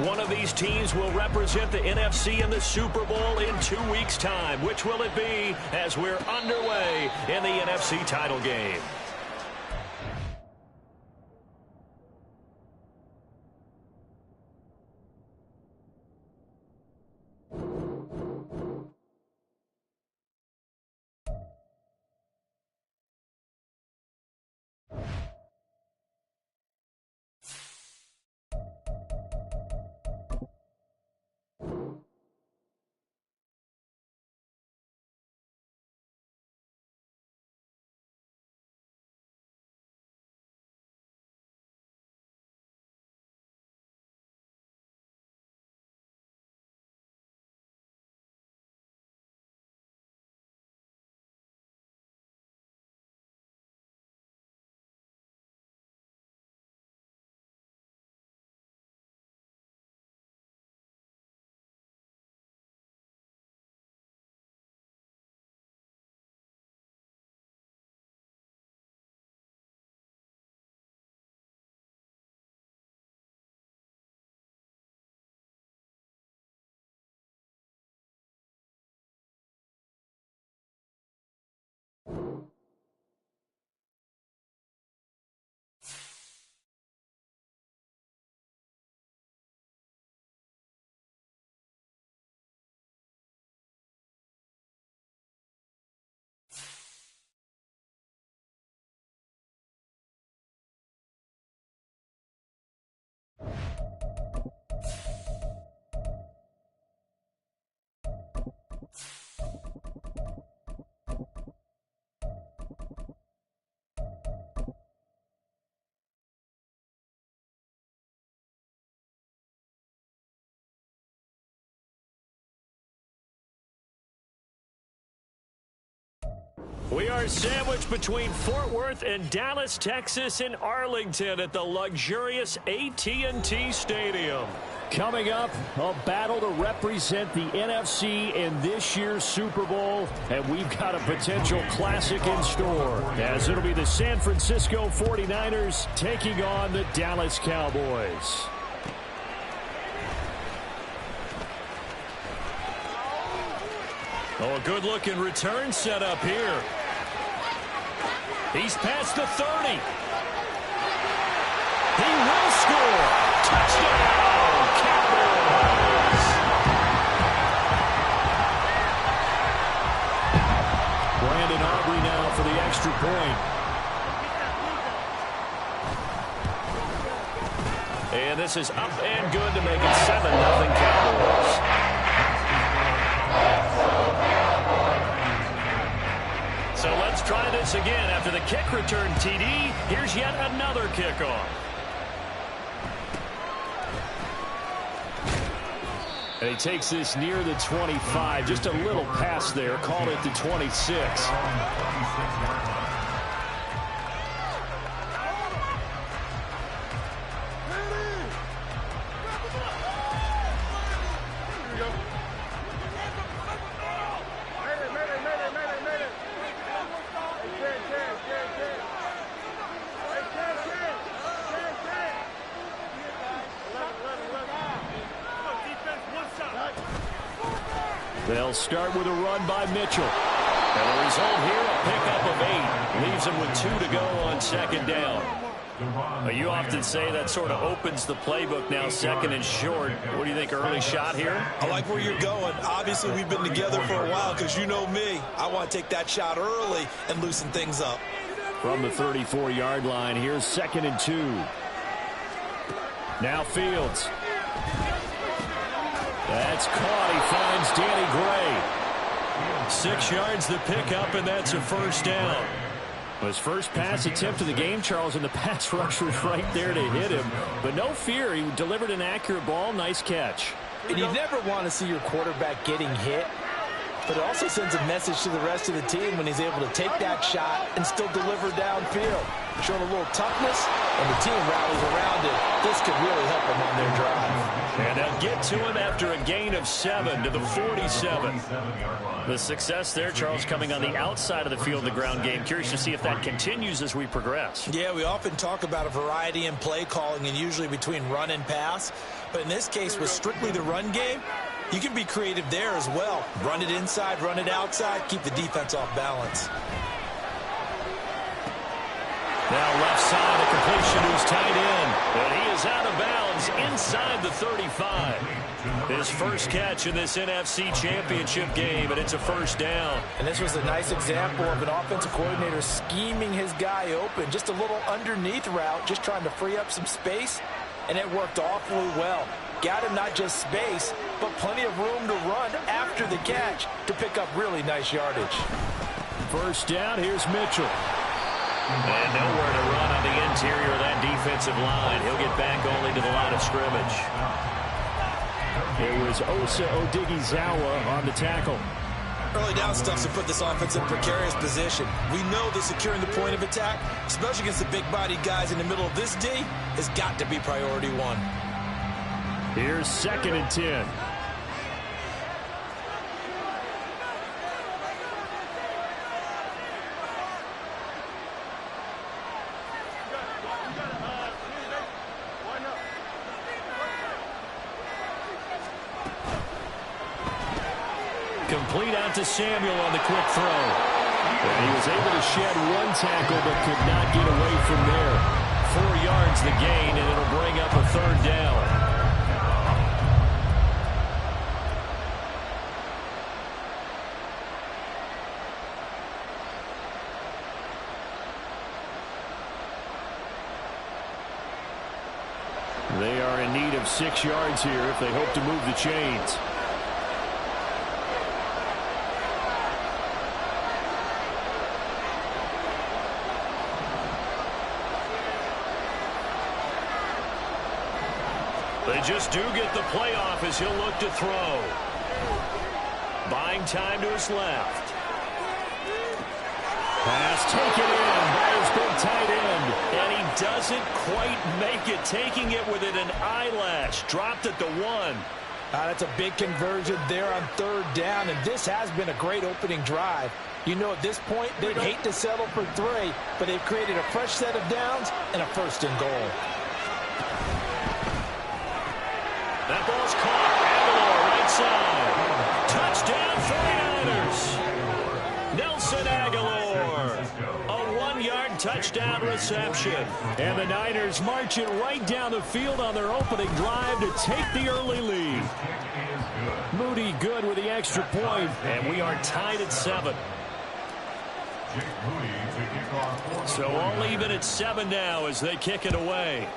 One of these teams will represent the NFC in the Super Bowl in 2 weeks' time. Which will it be as we're underway in the NFC title game? We are sandwiched between Fort Worth and Dallas, Texas, and Arlington at the luxurious AT&T Stadium. Coming up, a battle to represent the NFC in this year's Super Bowl, and we've got a potential classic in store, as it'll be the San Francisco 49ers taking on the Dallas Cowboys. Oh, a good-looking return set up here. He's past the 30. He will score. Touchdown, Cowboys. Brandon Aubrey now for the extra point. And this is up and good to make it 7-0 Cowboys. So let's try this again. After the kick return TD, here's yet another kickoff. And he takes this near the 25. Just a little pass there. Called it the 26. They'll start with a run by Mitchell. And the result here, a pickup of 8. Leaves him with 2 to go on second down. You often say that sort of opens the playbook now, second and short. What do you think, early shot here? I like where you're going. Obviously, we've been together for a while because you know me. I want to take that shot early and loosen things up. From the 34-yard line, here's second and 2. Now Fields. That's caught. He finds Danny Gray. 6 yards the pickup, and that's a first down. His first pass attempt of the game, Charles, and the pass rush was right there to hit him. But no fear, he delivered an accurate ball. Nice catch. And you never want to see your quarterback getting hit, but it also sends a message to the rest of the team when he's able to take that shot and still deliver downfield. Showing a little toughness, and the team rallies around it. This could really help them on their drive. And they'll get to him after a gain of 7 to the 47. The success there, Charles, coming on the outside of the field, the ground game. Curious to see if that continues as we progress. Yeah, we often talk about a variety in play calling and usually between run and pass. But in this case, with strictly the run game, you can be creative there as well. Run it inside, run it outside, keep the defense off balance. Now left side, a completion to his tight end. And he is out of bounds inside the 35. His first catch in this NFC Championship game, and it's a first down. And this was a nice example of an offensive coordinator scheming his guy open. Just a little underneath route, just trying to free up some space, and it worked awfully well. Got him not just space, but plenty of room to run after the catch to pick up really nice yardage. First down, here's Mitchell. And nowhere to run on the interior of that defensive line. He'll get back only to the line of scrimmage. It was Osa Odighizuwa on the tackle. Early down stuff to put this offense in a precarious position. We know that securing the point of attack, especially against the big-bodied guys in the middle of this D, has got to be priority one. Here's 2nd and 10. Complete out to Samuel on the quick throw. And he was able to shed one tackle but could not get away from there. 4 yards the gain, and it'll bring up a third down. They are in need of 6 yards here if they hope to move the chains. They just do get the playoff as he'll look to throw. Buying time to his left. Pass taken in by his big tight end. And he doesn't quite make it. Taking it with an eyelash. Dropped at the 1. That's a big conversion there on 3rd down. And this has been a great opening drive. You know, at this point, they'd hate to settle for 3. But they've created a fresh set of downs and a 1st and goal. That ball's caught. Aguilar right side. Touchdown 49ers. Nelson Aguilar. A 1-yard touchdown reception. And the Niners marching right down the field on their opening drive to take the early lead. Moody good with the extra point. And we are tied at 7. So all even at 7 now as they kick it away.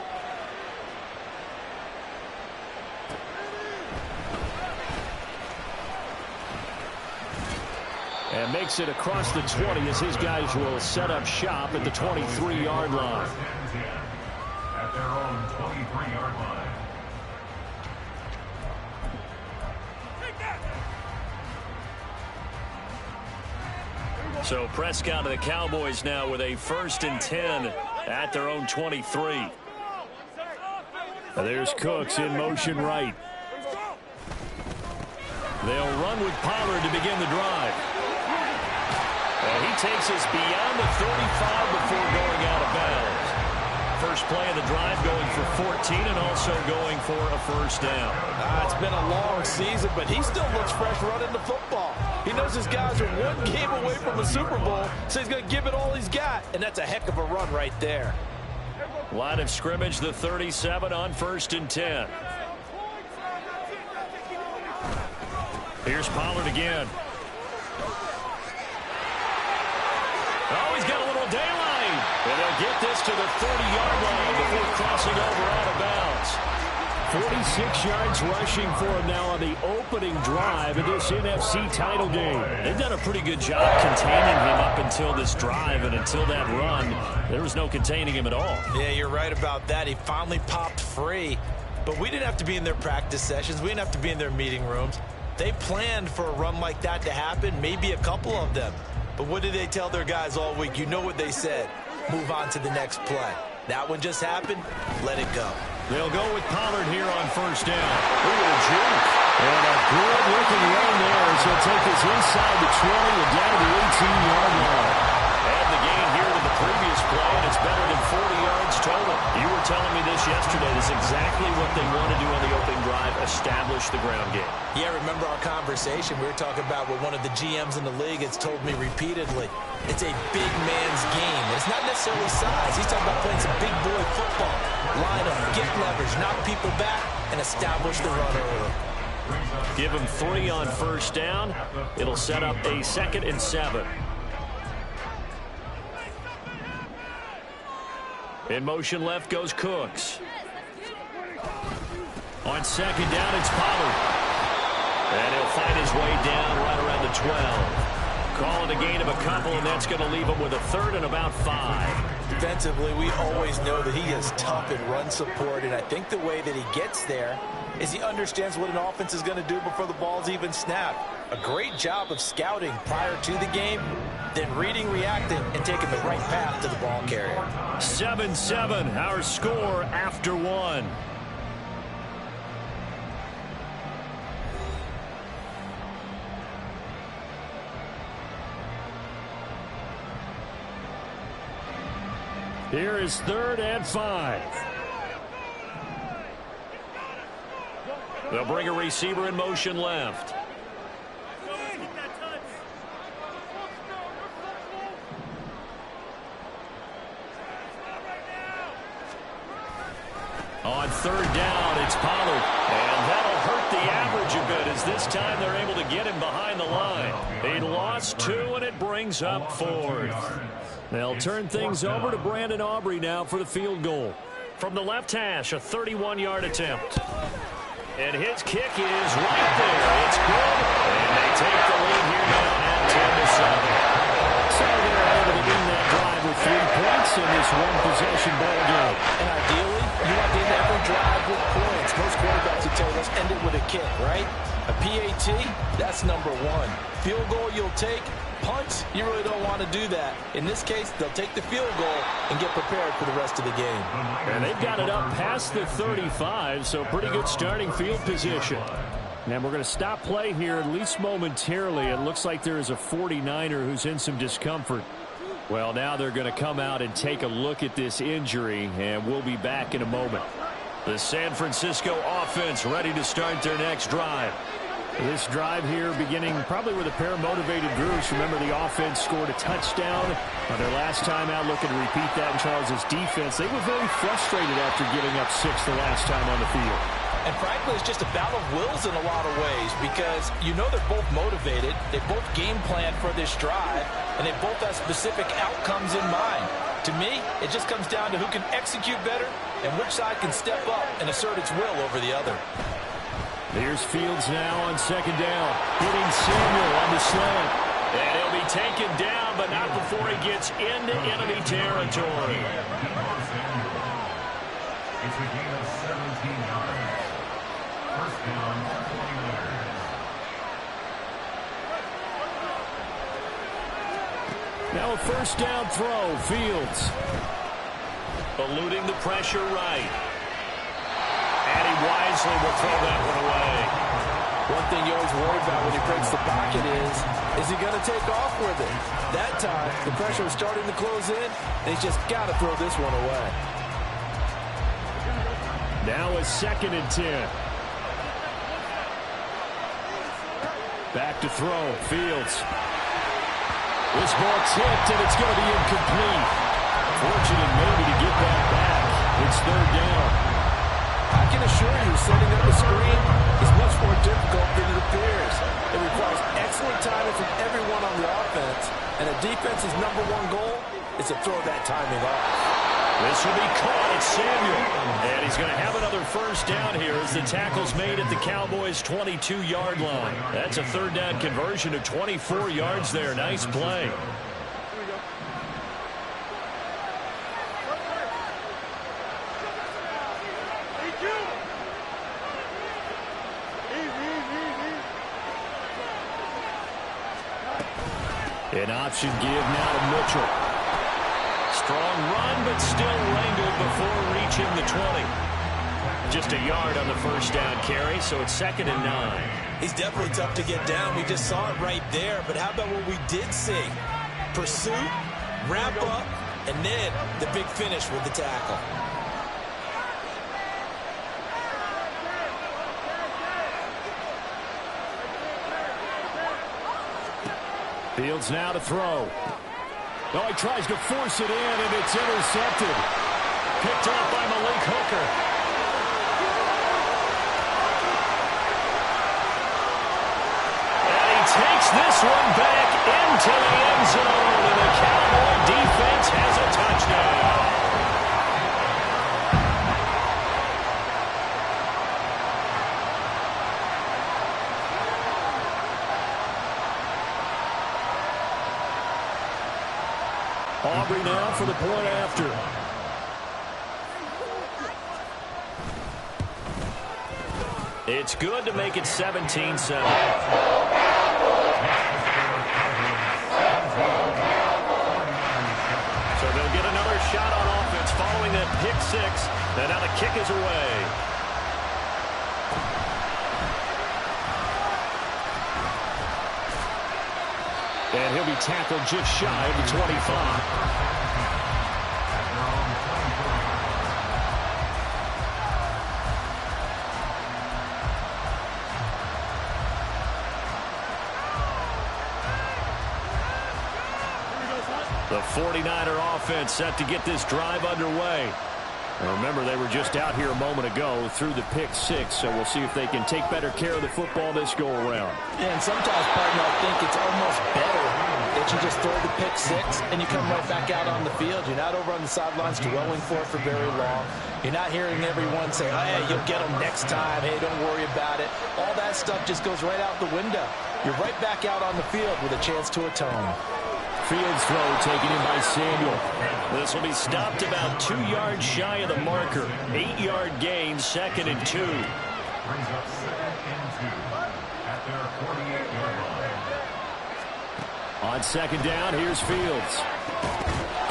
And makes it across the 20 as his guys will set up shop at the 23-yard line. At their own 23-yard line. So Prescott and the Cowboys now with a 1st and 10 at their own 23. There's Cooks in motion right. They'll run with Pollard to begin the drive. And he takes us beyond the 35 before going out of bounds. First play of the drive going for 14 and also going for a first down. It's been a long season, but he still looks fresh running the football. He knows his guys are 1 game away from a Super Bowl, so he's going to give it all he's got, and that's a heck of a run right there. Line of scrimmage, the 37 on 1st and 10. Here's Pollard again. Oh, he's got a little daylight. And they'll get this to the 30-yard line before crossing over out of bounds. 46 yards rushing for him now on the opening drive of this NFC title game. They've done a pretty good job containing him up until this drive, and until that run, there was no containing him at all. Yeah, you're right about that. He finally popped free. But we didn't have to be in their practice sessions. We didn't have to be in their meeting rooms. They planned for a run like that to happen, maybe a couple of them. But what did they tell their guys all week? You know what they said. Move on to the next play. That one just happened. Let it go. They'll go with Pollard here on first down. Look at a juke. And a good-looking run there as he'll take this inside the 20 and down to the 18-yard line. And the gain here with the previous play, and it's better than 40 yards total. You were telling me this yesterday. This is exactly what they want to do on the opening drive, establish the ground game. Yeah, remember our conversation. We were talking about what one of the GMs in the league has told me repeatedly. It's a big man's game. It's not necessarily size. He's talking about playing some big boy football. Line up, get leverage, knock people back, and establish the run early. Give him 3 on first down. It'll set up a 2nd and 7. In motion left goes Cooks. On 2nd down, it's Pollard. And he'll find his way down right around the 12. Call it a gain of a couple, and that's going to leave him with a 3rd and about 5. Defensively, we always know that he is tough in run support, and I think the way that he gets there is he understands what an offense is going to do before the ball's even snapped. A great job of scouting prior to the game, then reading, reacting, and taking the right path to the ball carrier. 7-7, our score after 1. Here is 3rd and 5. They'll bring a receiver in motion left. On 3rd down, it's Pollard. And that'll hurt the average a bit as this time they're able to get him behind the line. He lost 2, and it brings up 4th. They'll turn things over to Brandon Aubrey now for the field goal. From the left hash, a 31-yard attempt. And his kick is right there. It's good. And they take the lead here now at 10-7. So they're able to win that drive with 3 points in this one-possession ball game. And ideally, you want to end every drive with points. Most quarterbacks would tell you, let's end it with a kick, right? A PAT, that's number 1. Field goal you'll take. Punts, you really don't want to do that. In this case, they'll take the field goal and get prepared for the rest of the game. And they've got it up past the 35, so pretty good starting field position. And we're going to stop play here, at least momentarily. It looks like there is a 49er who's in some discomfort. Well, now they're going to come out and take a look at this injury, and we'll be back in a moment. The San Francisco offense ready to start their next drive. This drive here beginning probably with a pair of motivated groups. Remember, the offense scored a touchdown on their last time out, looking to repeat that in Charles' defense. They were very frustrated after giving up 6 the last time on the field. And frankly, it's just a battle of wills in a lot of ways because you know they're both motivated. They both game plan for this drive, and they both have specific outcomes in mind. To me, it just comes down to who can execute better and which side can step up and assert its will over the other. Here's Fields now on 2nd down. Hitting Samuel on the slant. And he'll be taken down, but not before he gets into enemy territory. It's a gain of 17 yards. First down, 49ers. Now a first down throw. Fields eluding the pressure right. And he wisely will throw that one away. One thing you always worry about when he breaks the pocket is he going to take off with it? That time, the pressure was starting to close in, and he's just got to throw this one away. Now a 2nd and 10. Back to throw. Fields. This ball tipped, and it's going to be incomplete. Fortunate maybe to get that back. It's 3rd down. I can assure you, setting up a screen is much more difficult than it appears. It requires excellent timing from everyone on the offense, and a defense's #1 goal is to throw that timing off. This will be caught. It's Samuel. And he's going to have another first down here as the tackle's made at the Cowboys' 22-yard line. That's a 3rd down conversion of 24 yards there. Nice play. An option give now to Mitchell. Strong run, but still wrangled before reaching the 20. Just a yard on the first down carry, so it's 2nd and 9. He's definitely tough to get down. We just saw it right there. But how about what we did see? Pursuit, wrap up, and then the big finish with the tackle. Fields now to throw. Oh, he tries to force it in, and it's intercepted. Picked off by Malik Hooker. Takes this one back into the end zone, and the Cowboy defense has a touchdown. Aubrey now for the point after. It's good to make it 17-7. Shot on offense following that pick six, and now the kick is away. And he'll be tackled just shy of the 25. The 49er offense set to get this drive underway. And remember, they were just out here a moment ago through the pick six, so we'll see if they can take better care of the football this go-around. Yeah, and sometimes, partner, I think it's almost better that you just throw the pick six and you come right back out on the field. You're not over on the sidelines dwelling for it for very long. You're not hearing everyone say, oh, hey, you'll get them next time. Hey, don't worry about it. All that stuff just goes right out the window. You're right back out on the field with a chance to atone. Fields throw taken in by Samuel. This will be stopped about 2 yards shy of the marker. 8-yard gain, 2nd and 2. Brings up 2nd and 2 at their 48-yard line. On 2nd down, here's Fields.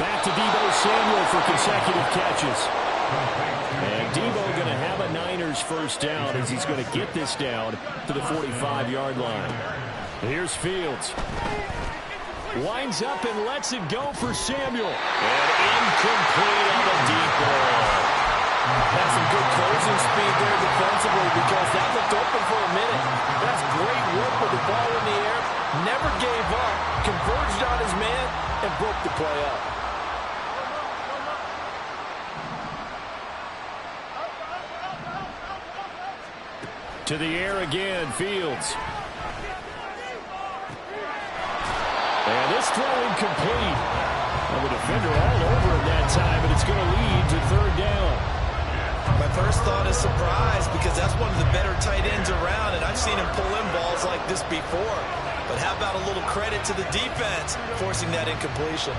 Back to Deebo Samuel for consecutive catches. And Deebo going to have a Niners first down as he's going to get this down to the 45-yard line. Here's Fields. Winds up and lets it go for Samuel. And incomplete on the deep ball. That's some good closing speed there defensively because that looked open for a minute. That's great work with the ball in the air. Never gave up. Converged on his man and broke the play up. To the air again, Fields. And this throw incomplete. Well, the defender all over him that time, and it's going to lead to 3rd down. My first thought is surprise because that's one of the better tight ends around, and I've seen him pull in balls like this before. But how about a little credit to the defense forcing that incompletion?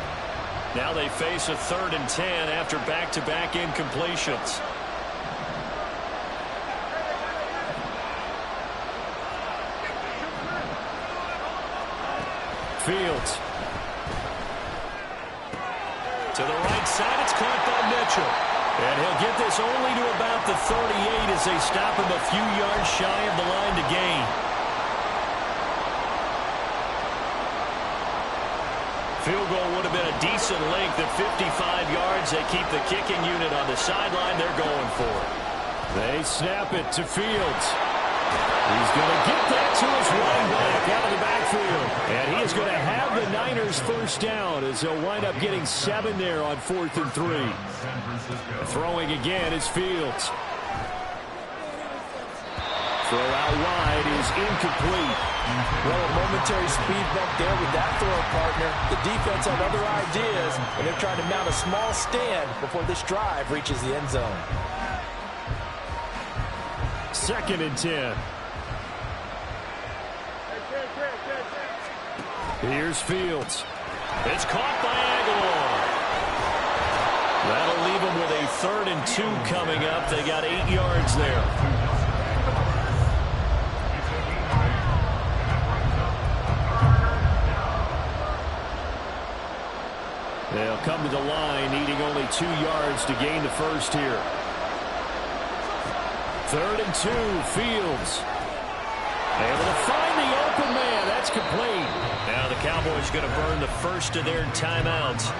Now they face a 3rd and 10 after back-to-back incompletions. Fields. To the right side, it's caught by Mitchell. And he'll get this only to about the 38 as they stop him a few yards shy of the line to gain. Field goal would have been a decent length at 55 yards. They keep the kicking unit on the sideline. They're going for it. They snap it to Fields. He's going to get that to his running back out of the backfield. And he is going to have the Niners first down as they'll wind up getting 7 there on 4th and 3. Throwing again is Fields. Throw out wide is incomplete. Well, a momentary speed bump there with that throw, partner. The defense had other ideas, and they're trying to mount a small stand before this drive reaches the end zone. 2nd and 10. Here's Fields. It's caught by Aguilar. That'll leave them with a 3rd and 2 coming up. They got 8 yards there. They'll come to the line, needing only 2 yards to gain the first here. 3rd and 2, Fields. Able to find the open man. That's complete. Now the Cowboys going to burn the first of their timeouts.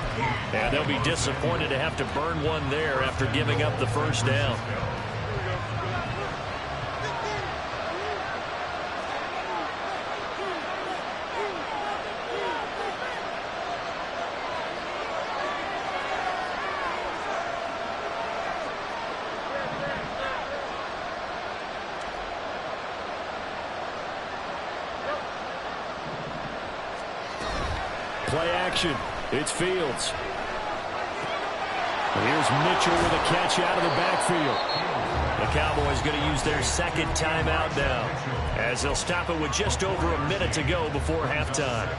And they'll be disappointed to have to burn one there after giving up the first down. Play action. It's Fields. And here's Mitchell with a catch out of the backfield. The Cowboys going to use their second timeout now, as they'll stop it with just over a minute to go before halftime.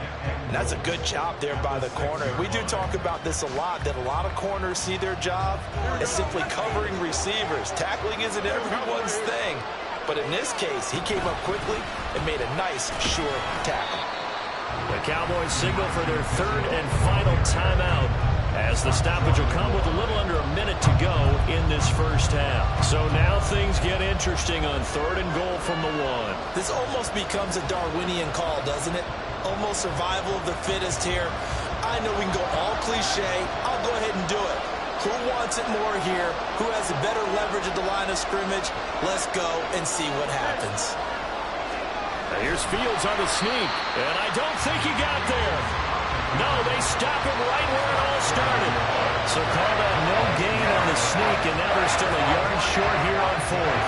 And that's a good job there by the corner. We do talk about this a lot, that a lot of corners see their job as simply covering receivers. Tackling isn't everyone's thing. But in this case, he came up quickly and made a nice, sure tackle. The Cowboys signal for their 3rd and final timeout, as the stoppage will come with a little under a minute to go in this first half. So now things get interesting on 3rd and goal from the 1. This almost becomes a Darwinian call, doesn't it? Almost survival of the fittest here. I know we can go all cliche. I'll go ahead and do it. Who wants it more here? Who has a better leverage at the line of scrimmage? Let's go and see what happens. Here's Fields on the sneak, and I don't think he got there. No, they stop him right where it all started. So call that no gain on the sneak, and now they're still a yard short here on 4th.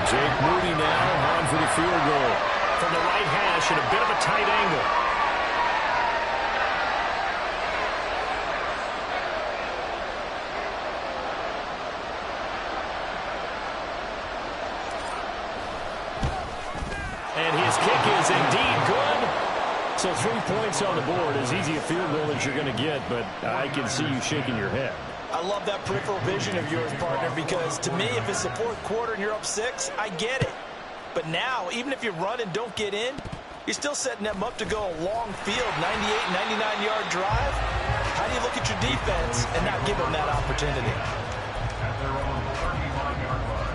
Jake Moody now on for the field goal. From the right hash at a bit of a tight angle. And his kick is indeed good. So 3 points on the board. As easy a field goal as you're going to get, but I can see you shaking your head. I love that peripheral vision of yours, partner, because to me, if it's the 4th quarter and you're up 6, I get it. But now, even if you run and don't get in, you're still setting them up to go a long field, 98, 99-yard drive. How do you look at your defense and not give them that opportunity? At their own 35-yard line.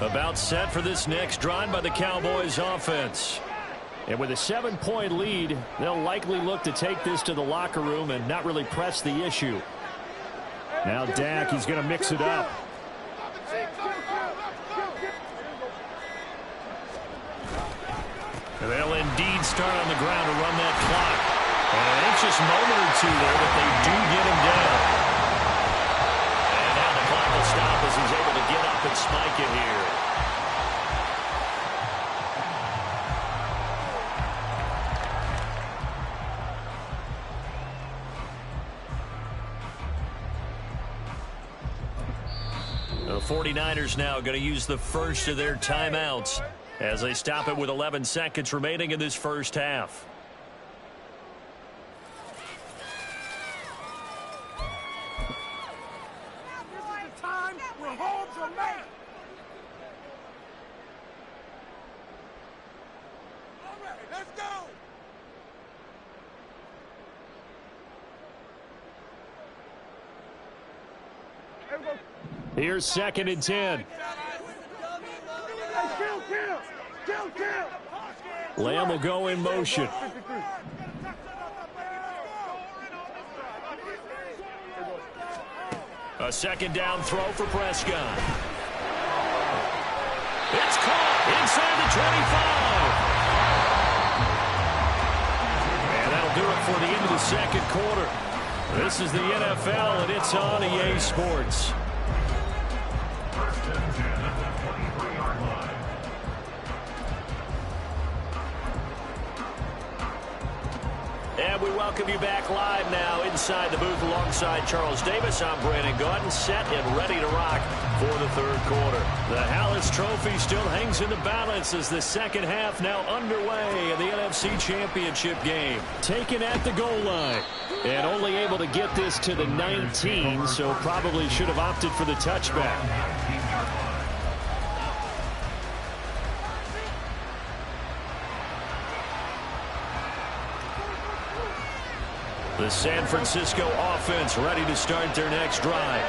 About set for this next drive by the Cowboys offense. And with a 7-point lead, they'll likely look to take this to the locker room and not really press the issue. Now Dak, he's going to mix it up. And they'll indeed start on the ground to run that clock. And an anxious moment or two there, but they do get him down. And now the clock will stop as he's able to get up and spike it here. The 49ers now going to use the first of their timeouts as they stop it with 11 seconds remaining in this first half. This is the time where homes are made. All right, let's go. Here's 2nd and 10. Lamb will go in motion. A 2nd down throw for Prescott. It's caught inside the 25. And that'll do it for the end of the 2nd quarter. This is the NFL, and it's on EA Sports. First and 10 at the 23-yard line. And we welcome you back live now inside the booth alongside Charles Davis. I'm Brandon Gaudin, set and ready to rock before the third quarter. The Hallis Trophy still hangs in the balance as the second half now underway in the NFC Championship game. Taken at the goal line. And only able to get this to the 19, so probably should have opted for the touchback. The San Francisco offense ready to start their next drive.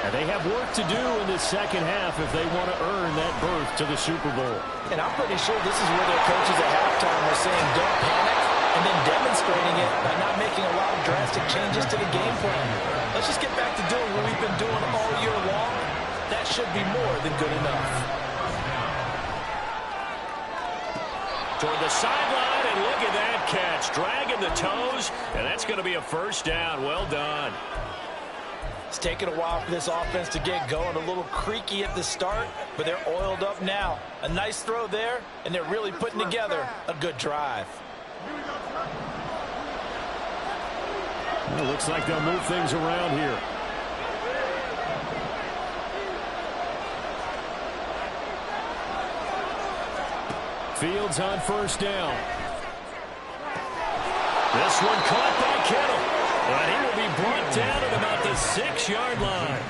And they have work to do in this second half if they want to earn that berth to the Super Bowl. And I'm pretty sure this is where their coaches at halftime are saying don't panic, and then demonstrating it by not making a lot of drastic changes to the game plan. Let's just get back to doing what we've been doing all year long. That should be more than good enough. Toward the sideline, and look at that catch. Dragging the toes, and that's going to be a first down. Well done. It's taken a while for this offense to get going. A little creaky at the start, but they're oiled up now. A nice throw there, and they're really putting together a good drive. Well, looks like they'll move things around here. Fields on first down. This one caught by Kittle. But he will be brought down at about the 6-yard line.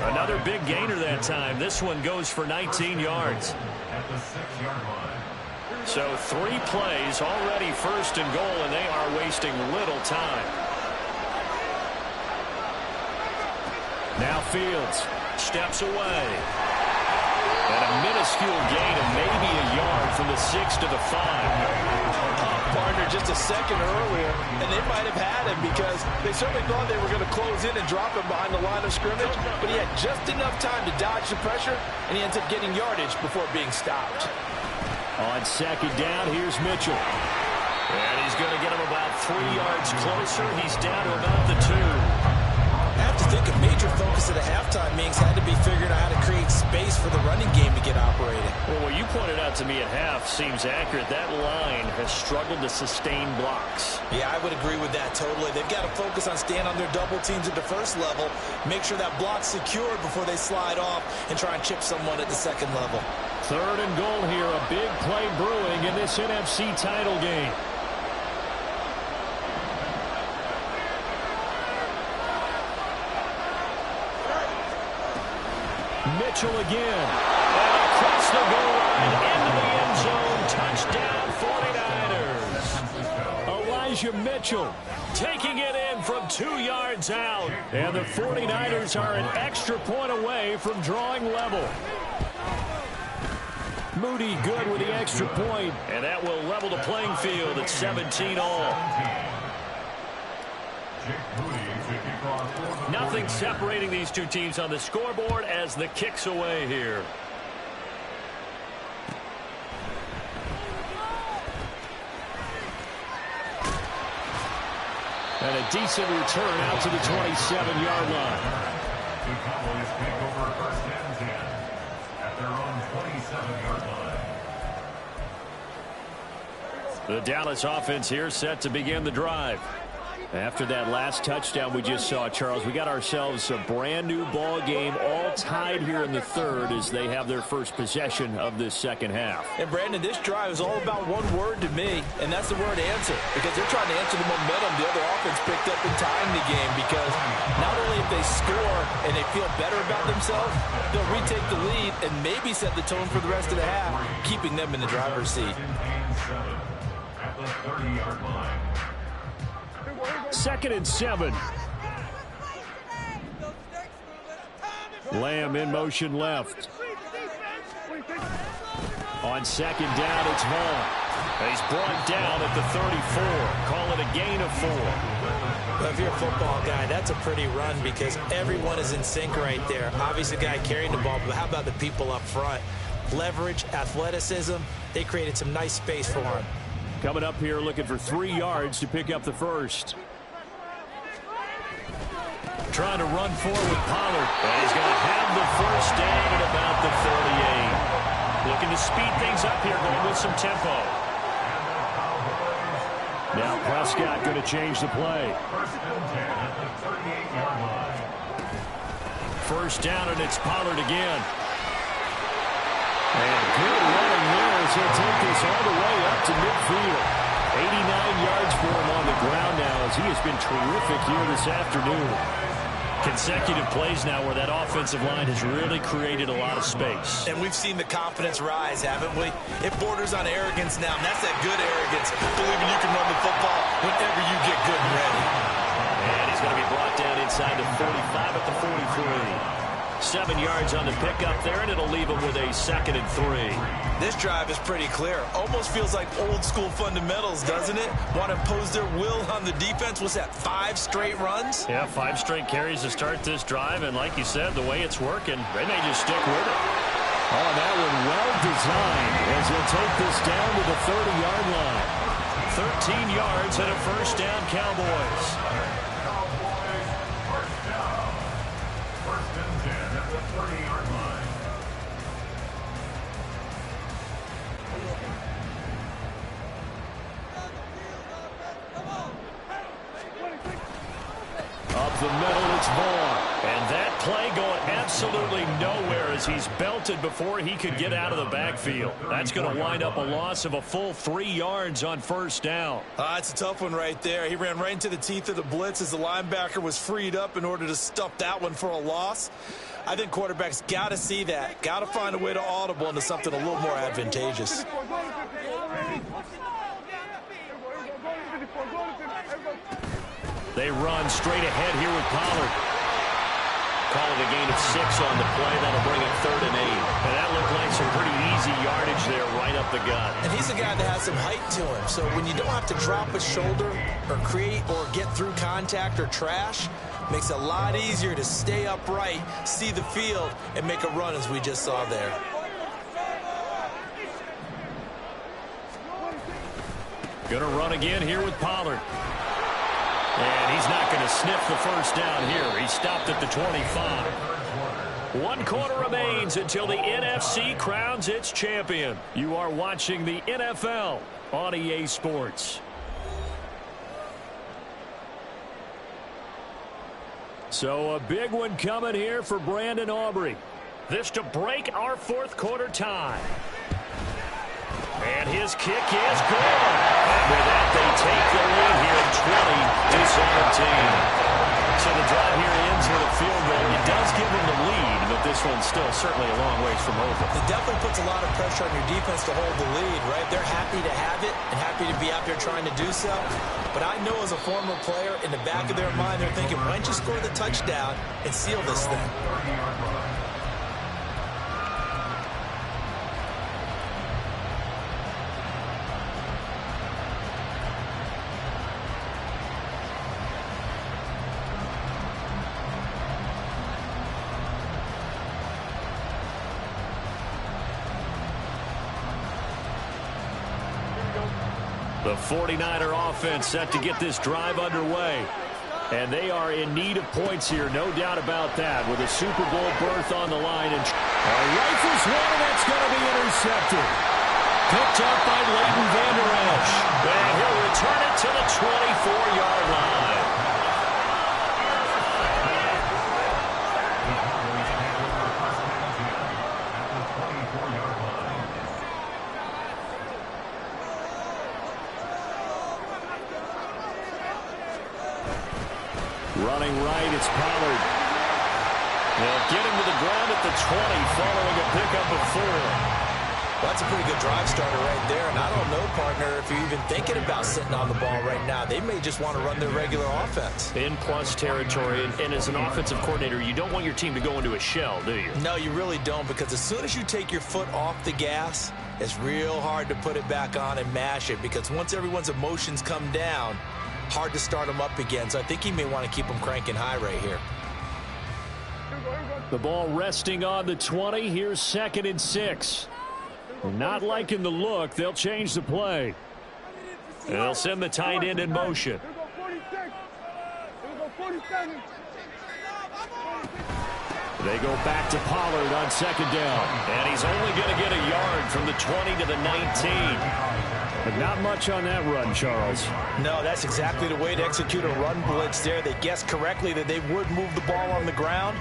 Another big gainer that time. This one goes for 19 yards. At the 6-yard line. So 3 plays already first and goal, and they are wasting little time. Now Fields steps away. And a minuscule gain of maybe a yard from the 6 to the 5. Partner just a second earlier, and they might have had him because they certainly thought they were going to close in and drop him behind the line of scrimmage, but he had just enough time to dodge the pressure, and he ends up getting yardage before being stopped. On second down, here's Mitchell. And he's going to get him about 3 yards closer. He's down to about the 2. I have to think a major focus at the halftime meetings had to be figuring out how to create space for the running game to get operating. Well, what you pointed out to me at half seems accurate. That line has struggled to sustain blocks. Yeah, I would agree with that totally. They've got to focus on staying on their double teams at the first level, make sure that block's secured before they slide off and try and chip someone at the second level. Third and goal here, a big play brewing in this NFC title game. Mitchell again. And across the goal line, into the end zone. Touchdown, 49ers. Elijah Mitchell taking it in from 2 yards out. And the 49ers are an extra point away from drawing level. Moody good with the extra point, and that will level the playing field at 17 all. Nothing separating these two teams on the scoreboard as the kick's away here. And a decent return out to the 27-yard line. The Cowboys take over first and 10 at their own 27-yard line. The Dallas offense here set to begin the drive. After that last touchdown we just saw, Charles, we got ourselves a brand new ball game, all tied here in the third as they have their first possession of this second half. And Brandon, this drive is all about one word to me, and that's the word answer, because they're trying to answer the momentum the other offense picked up in tying the game, because not only if they score and they feel better about themselves, they'll retake the lead and maybe set the tone for the rest of the half, keeping them in the driver's seat. At the 30-yard line. 2nd and 7. Lamb in motion left. On second down, it's Vaughn. And he's brought down at the 34. Call it a gain of 4. Well, if you're a football guy, that's a pretty run because everyone is in sync right there. Obviously, the guy carrying the ball, but how about the people up front? Leverage, athleticism, they created some nice space for him. Coming up here looking for 3 yards to pick up the first. Trying to run forward, Pollard. And he's going to have the first down at about the 38. Looking to speed things up here, going with some tempo. Now Prescott going to change the play. First and 10 at the 38-yard line. first down, and it's Pollard again. And good running there as he'll take this all the way up to midfield. 89 yards for him on the ground now as he has been terrific here this afternoon. Consecutive plays now where that offensive line has really created a lot of space. And we've seen the confidence rise, haven't we? It borders on arrogance now, and that's that good arrogance, believing you can run the football whenever you get good and ready. And he's going to be brought down inside the 45 at the 43. 7 yards on the pickup there, and it'll leave him with a 2nd and 3. This drive is pretty clear. Almost feels like old school fundamentals, doesn't it? Want to impose their will on the defense. What's that, 5 straight runs? Yeah, 5 straight carries to start this drive, and like you said, the way it's working, they may just stick with it. Oh, that one well designed as he'll take this down to the 30-yard line. 13 yards and a first down, Cowboys. Up the middle, it's Vaughn. And that play going absolutely nowhere as he's belted before he could get out of the backfield. That's going to wind up a loss of a full 3 yards on first down. It's a tough one right there. He ran right into the teeth of the blitz as the linebacker was freed up in order to stuff that one for a loss. I think quarterbacks got to see that. Got to find a way to audible into something a little more advantageous. They run straight ahead here with Pollard. Call it a gain of 6 on the play. That'll bring it 3rd and 8. And that looked like some pretty easy yardage there right up the gut. And he's a guy that has some height to him. So when you don't have to drop a shoulder or create or get through contact or trash, makes it a lot easier to stay upright, see the field, and make a run as we just saw there. Gonna run again here with Pollard. And he's not going to sniff the first down here. He stopped at the 25. 1 quarter remains until the NFC crowns its champion. You are watching the NFL on EA Sports. So a big one coming here for Brandon Aubrey. This to break our 4th quarter tie. And his kick is good. And with that, they take the lead here at 20-17. So the drive here ends with a field goal. It does give them the lead, but this one's still certainly a long ways from over. It definitely puts a lot of pressure on your defense to hold the lead, right? They're happy to have it and happy to be out there trying to do so. But I know as a former player, in the back of their mind, they're thinking, why don't you score the touchdown and seal this thing? The 49er offense set to get this drive underway. And they are in need of points here, no doubt about that, with a Super Bowl berth on the line. And rifles one, and that's going to be intercepted. Picked up by Leighton Vander Esch. And he'll return it to the 24-yard line. Running right, it's Pollard. They'll get him to the ground at the 20 following a pickup of 4. Well, that's a pretty good drive starter right there. And I don't know, partner, if you're even thinking about sitting on the ball right now. They may just want to run their regular offense. In plus territory. And as an offensive coordinator, you don't want your team to go into a shell, do you? No, you really don't, because as soon as you take your foot off the gas, it's real hard to put it back on and mash it, because once everyone's emotions come down, hard to start them up again. So I think he may want to keep them cranking high right here. The ball resting on the 20. Here's 2nd and 6. Not liking the look. They'll change the play. And they'll send the tight end in motion. They go back to Pollard on 2nd down. And he's only going to get a yard from the 20 to the 19. But not much on that run, Charles. No, that's exactly the way to execute a run blitz there. They guessed correctly that they would move the ball on the ground.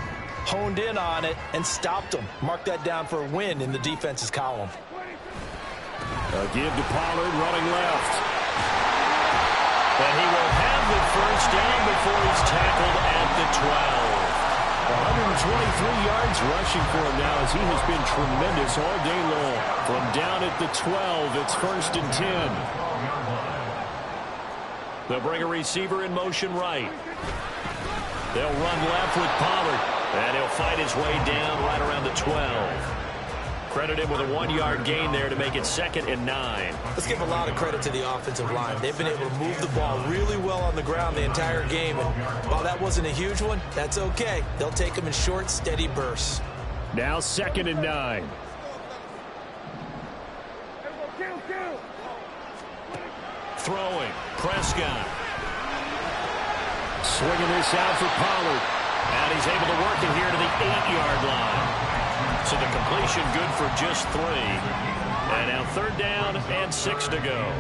honed in on it and stopped them. Mark that down for a win in the defense's column. A give to Pollard running left. And he will have the first down before he's tackled at the 12. 123 yards rushing for him now as he has been tremendous all day long. From down at the 12, it's 1st and 10. They'll bring a receiver in motion right. They'll run left with Pollard. And he'll fight his way down right around the 12. Credit him with a 1-yard gain there to make it 2nd and 9. Let's give a lot of credit to the offensive line. They've been able to move the ball really well on the ground the entire game. And while that wasn't a huge one, that's okay. They'll take them in short, steady bursts. Now 2nd and 9. Throwing. Prescott. Swinging this out for Pollard. And he's able to work it here to the 8-yard line. So the completion good for just 3. And now 3rd down and 6 to go.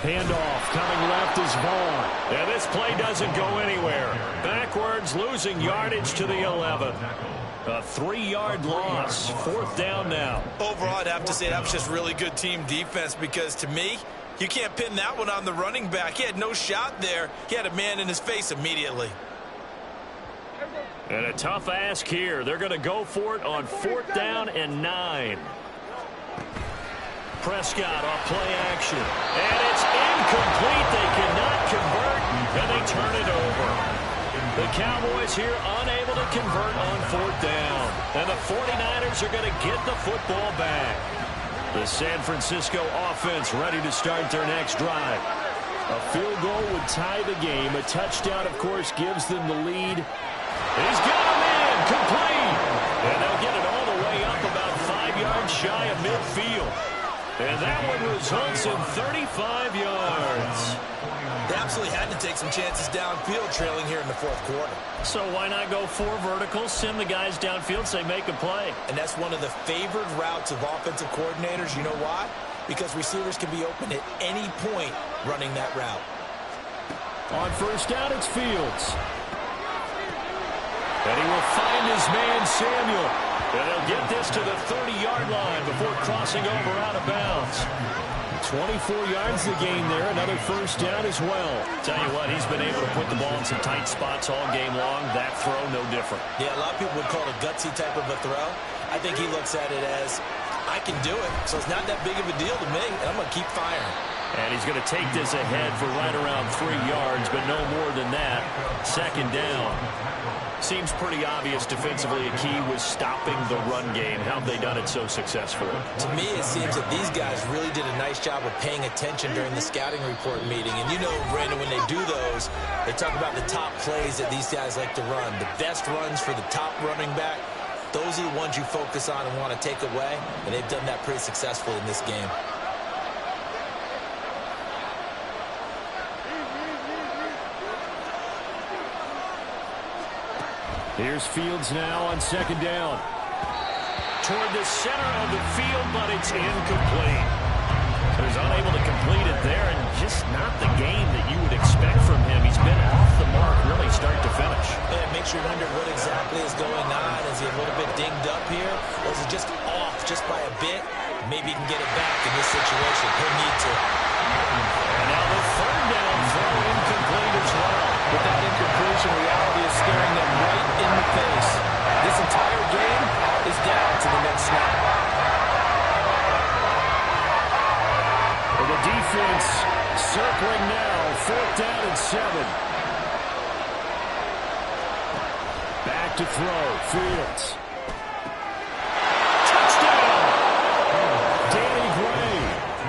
Handoff coming left is Vaughn. And this play doesn't go anywhere. Backwards, losing yardage to the 11. A 3-yard loss. 4th down now. Overall, I'd have to say that was just really good team defense because to me, you can't pin that one on the running back. He had no shot there. He had a man in his face immediately. And a tough ask here. They're going to go for it on 4th down and 9. Prescott off play action. And it's incomplete. They cannot convert, and they turn it over. The Cowboys here unable to convert on 4th down. And the 49ers are going to get the football back. The San Francisco offense ready to start their next drive. A field goal would tie the game. A touchdown, of course, gives them the lead. He's got him in. Complete. And they'll get it all the way up about 5 yards shy of midfield. And that one results in 35 yards. They absolutely had to take some chances downfield trailing here in the 4th quarter. So why not go 4 verticals, send the guys downfield, say make a play. And that's one of the favored routes of offensive coordinators. You know why? Because receivers can be open at any point running that route. On 1st down, it's Fields. And he will find his man, Samuel. And they'll get this to the 30-yard line before crossing over out of bounds. 24 yards the gain there. Another 1st down as well. Tell you what, he's been able to put the ball in some tight spots all game long. That throw, no different. Yeah, a lot of people would call it a gutsy type of a throw. I think he looks at it as, I can do it, so it's not that big of a deal to me, and I'm going to keep firing. And he's going to take this ahead for right around 3 yards, but no more than that. 2nd down. Seems pretty obvious defensively a key was stopping the run game. How have they done it so successfully? To me, it seems that these guys really did a nice job of paying attention during the scouting report meeting. And you know, Brandon, when they do those, they talk about the top plays that these guys like to run. The best runs for the top running back, those are the ones you focus on and want to take away. And they've done that pretty successfully in this game. Here's Fields now on 2nd down. Toward the center of the field, but it's incomplete. So he's unable to complete it there, and just not the game that you would expect from him. He's been off the mark really start to finish. Yeah, it makes you wonder what exactly is going on. Is he a little bit dinged up here? Or is he just off just by a bit? Maybe he can get it back in this situation. He'll need to. And now the 3rd down throw incomplete as well. But that incompletion reality is staring them right in the face. This entire game is down to the next snap. And the defense circling now. 4th down and 7. Back to throw. Fields. Touchdown! Danny Gray.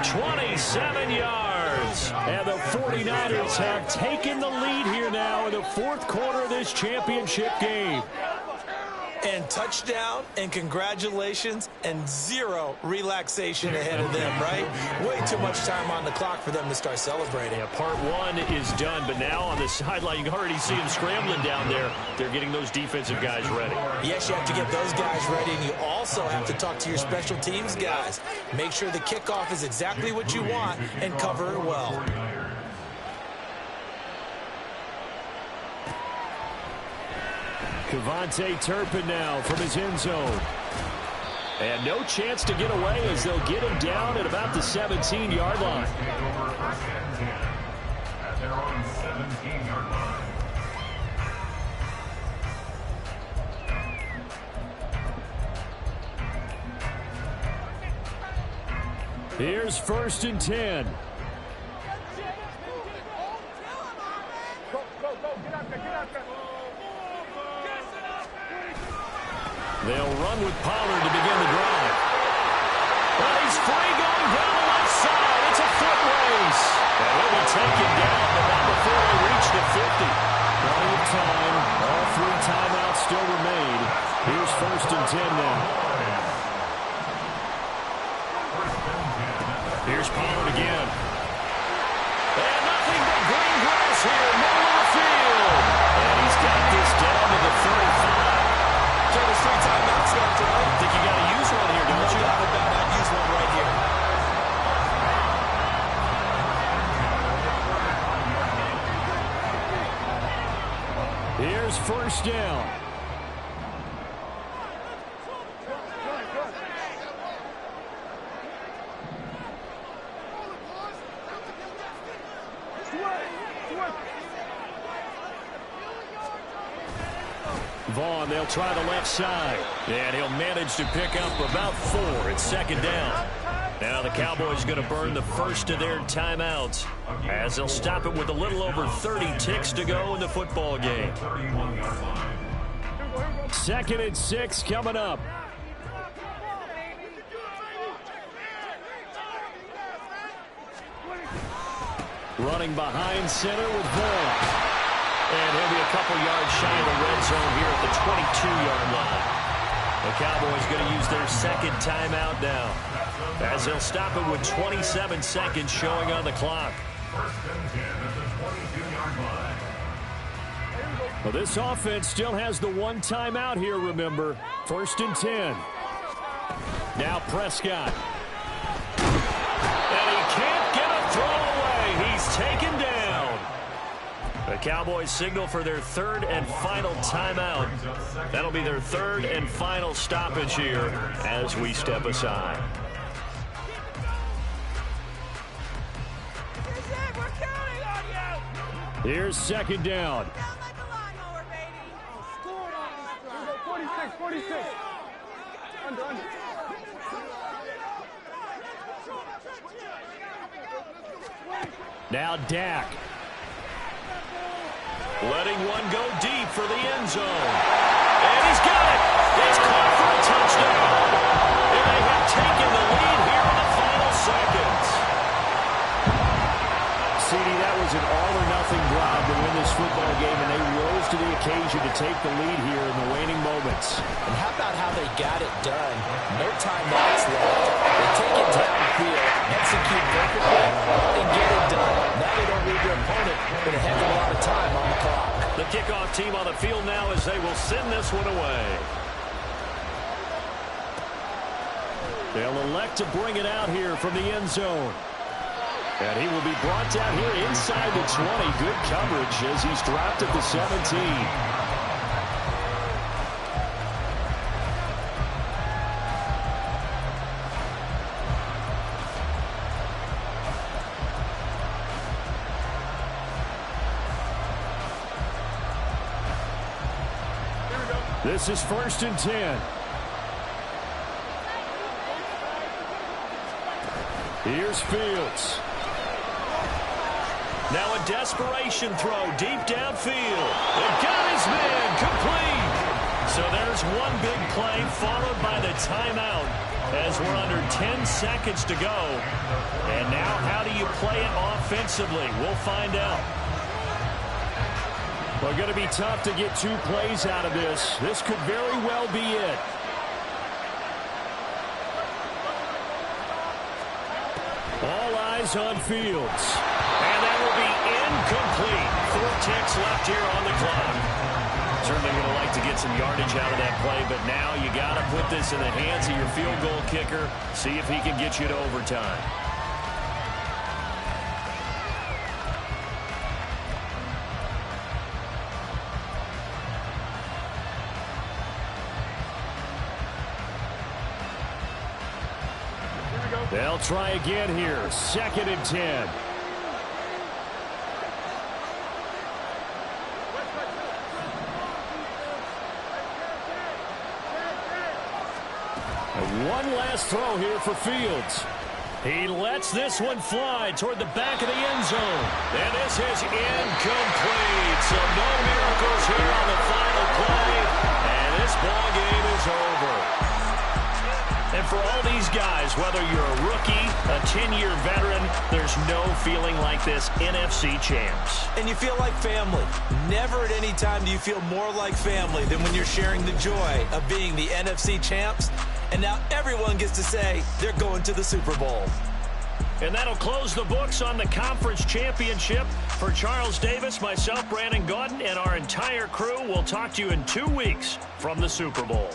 27 yards. And the 49ers have taken the lead here now in the 4th quarter of this championship game. and touchdown and congratulations and zero relaxation ahead of them, right? Way too much time on the clock for them to start celebrating. Yeah, part one is done, but now on the sideline, you can already see them scrambling down there. They're getting those defensive guys ready. Yes, you have to get those guys ready, and you also have to talk to your special teams guys. Make sure the kickoff is exactly what you want and cover it well. Kevontae Turpin now from his end zone. And no chance to get away as they'll get him down at about the 17-yard line. At their own 17-yard line. Here's 1st and 10. They'll run with Pollard to begin the drive. Well, he's free going down the left side. It's a foot race. And he'll be taken down, but not before they reach the 50. Plenty of time. All 3 timeouts still remain. Here's 1st and 10 now. Here's Pollard again. And nothing but green grass here, middle of the field. And he's got this down to the 35. So there's 3 timeouts left, right? I think you got to use one here, don't you? Without a doubt, I'd use one right here. Here's 1st down. Vaughn, they'll try the left side. And he'll manage to pick up about 4. It's 2nd down. Now the Cowboys going to burn the first of their timeouts as they'll stop it with a little over 30 ticks to go in the football game. 2nd and 6 coming up. Running behind center with Vaughn. And he'll be a couple yards shy of the red zone here at the 22-yard line. The Cowboys going to use their 2nd timeout now as they'll stop it with 27 seconds showing on the clock. 1st and 10 at the 22-yard line. Well, this offense still has the 1 timeout here, remember. 1st and 10. Now Prescott. And he can't get a throw away. He's taken down. The Cowboys signal for their 3rd and final timeout. That'll be their 3rd and final stoppage here as we step aside. Here's 2nd down. 46. Under. Now Dak. Letting one go deep for the end zone. And he's got it. It's caught for a touchdown. And they have taken the lead here in the final seconds. CD, that was an all-or-nothing drive to win this football game, and they rose to the occasion to take the lead here in the waning moments. And how about how they got it done? No timeouts left. They take it downfield, execute perfectly, and get it done. Now they don't leave their opponent with a heck of a lot of time on the clock. The kickoff team on the field now as they will send this one away. They'll elect to bring it out here from the end zone. And he will be brought down here inside the 20. Good coverage as he's dropped at the 17. This is 1st and 10. Here's Fields. Now a desperation throw deep downfield. And got his man complete. So there's one big play followed by the timeout as we're under 10 seconds to go. And now how do you play it offensively? We'll find out. Well, going to be tough to get 2 plays out of this. This could very well be it. All eyes on Fields. And that will be incomplete. 4 ticks left here on the clock. Certainly would have liked to get some yardage out of that play, but now you got to put this in the hands of your field goal kicker. See if he can get you to overtime. They'll try again here. 2nd and 10. One last throw here for Fields. He lets this one fly toward the back of the end zone. And this is incomplete. So no miracles here on the final play. And this ball game is over. And for all these guys, whether you're a rookie, a 10-year veteran, there's no feeling like this NFC champs. And you feel like family. Never at any time do you feel more like family than when you're sharing the joy of being the NFC champs. And now everyone gets to say they're going to the Super Bowl. And that'll close the books on the conference championship. For Charles Davis, myself, Brandon Gaudin, and our entire crew, we'll talk to you in 2 weeks from the Super Bowl.